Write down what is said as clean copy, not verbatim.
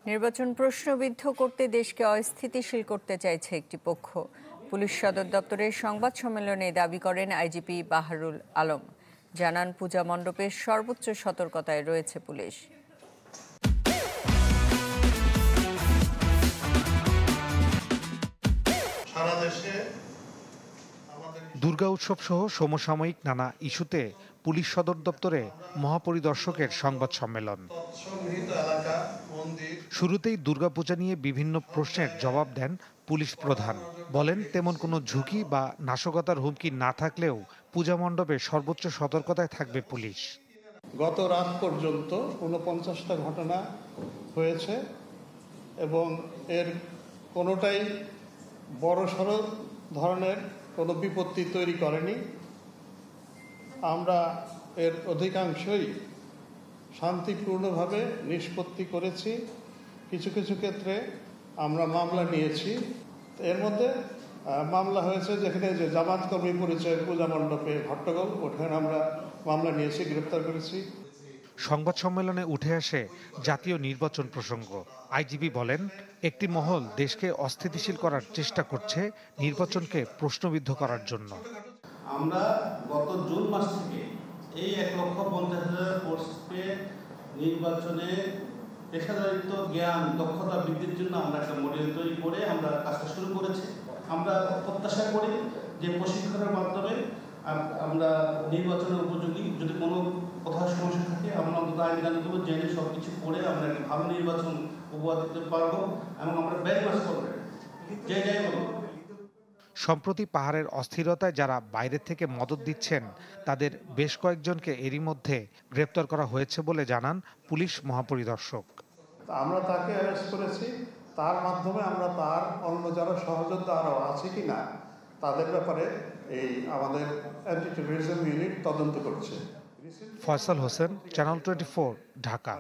নির্বাচন প্রশ্নবিদ্ধ করতে দেশকে অস্থিতিশীল করতে চাইছে একটি পক্ষ। পুলিশ সদর দপ্তরের সংবাদ সম্মেলনে দাবি করেন আইজিপি বাহারুল আলম। জানান, পূজা মণ্ডপে সর্বোচ্চ সতর্কতায় রয়েছে পুলিশ। দুর্গা উৎসব সহ সমসাময়িক নানা ইস্যুতে পুলিশ সদর দপ্তরে মহাপরিদর্শকের সংবাদ সম্মেলন। শুরুতেই দুর্গাপূজা নিয়ে বিভিন্ন প্রশ্নের জবাব দেন পুলিশ প্রধান। বলেন, তেমন কোনো ঝুঁকি বা নাশকতার হুমকি না থাকলেও পূজা মণ্ডপে সর্বোচ্চ সতর্কতায় থাকবে পুলিশ। গত রাত পর্যন্ত ৪৯টা ঘটনা হয়েছে এবং এর কোনোটাই বড়সড় ধরনের কোনো বিপত্তি তৈরি করেনি। আমরা এর অধিকাংশই শান্তিপূর্ণভাবে নিষ্পত্তি করেছি। কিছু কিছু ক্ষেত্রে আমরা মামলা নিয়েছি। এর মধ্যে মামলা হয়েছে যেখানে যে জামাত কর্মী পরিচয় পূজা মণ্ডপে হট্টগোল, ওখানে আমরা মামলা নিয়েছি, গ্রেপ্তার করেছি। সংবাদ সম্মেলনে উঠে আসে জাতীয় নির্বাচন প্রসঙ্গ। আইজিপি বলেন, একটি মহল দেশকে অস্থিতিশীল করার চেষ্টা করছে নির্বাচনকে প্রশ্নবিদ্ধ করার জন্য। আমরা গত জুন মাস থেকে এই ১,৫০,০০০ পোস্টে নির্বাচনে পেশাদারিত্ব, জ্ঞান, দক্ষতা বৃদ্ধির জন্য আমরা একটা মডেল তৈরি করে আমরা কাজটা শুরু করেছি। আমরা প্রত্যাশা করি যে প্রশিক্ষণের মাধ্যমে আমরা নির্বাচনের উপযোগী, যদি কোনো কোথাও সমস্যা থাকে আমরা অন্তত আইন কানুনগুলো জেনে সব কিছু করে আমরা একটা ভালো নির্বাচন উপহার দিতে পারবো এবং আমরা ব্যাকওয়ার্ড করবো যে যাই বলবো। সম্প্রতি পাহাড়ের অস্থিরতায় যারা বাইরে থেকে মদদ দিচ্ছেন তাদের বেশ কয়েকজনকে এরই মধ্যে গ্রেপ্তার করা হয়েছে বলে জানান পুলিশ মহাপরিদর্শক। আমরা তাকে অ্যারেস্ট করেছি। তার মাধ্যমে আমরা তার অন্য যারা সহযোদ্ধা আরও আছে কিনা তাদের ব্যাপারে এই আমাদের অ্যান্টি টেররিজম ইউনিট তদন্ত করছে। ফয়সাল হোসেন, চ্যানেল 24, ঢাকা।